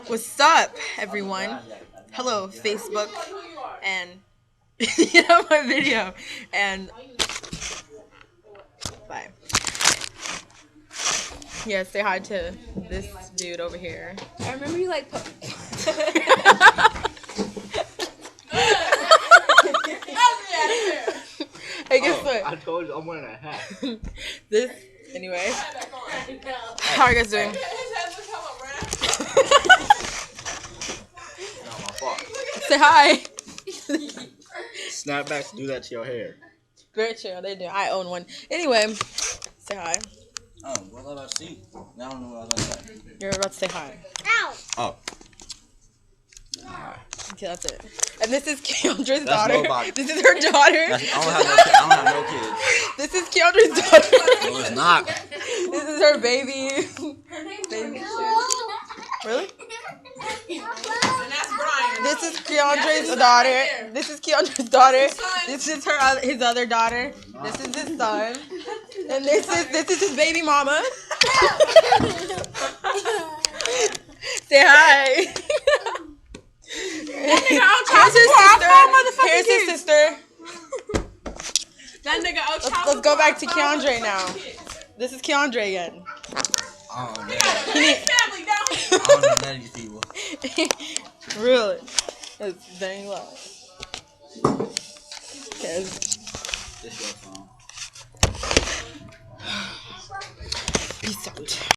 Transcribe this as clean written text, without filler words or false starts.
What's up, everyone? Hello, Facebook, and you know my video, and bye. Yeah, say hi to this dude over here. I remember you like. Hey, guess what? I told you I'm wearing a hat. This, anyway. How are you guys doing? Not my fault. Say hi. Snapbacks do that to your hair. Very true, they do. I own one. Anyway, say hi. Oh, what did I see? Now I don't know what I was about to say. You're about to say hi. Oh. Okay, that's it. And this is Keandra's That's daughter. nobody. This is her daughter. I don't have no kids. This is Keandra's daughter. No, it's not. This is her baby. Baby. Really? This is Keandra's daughter. This is Keandra's daughter. This is his other daughter. This is his son. And this is his baby mama. Say hi. Here's his sister. That nigga Let's go back to Keandre now. This is Keandre again. I don't know. family down here. I don't know none of these people. Really? It's dang loud. Okay. This your phone. Peace out.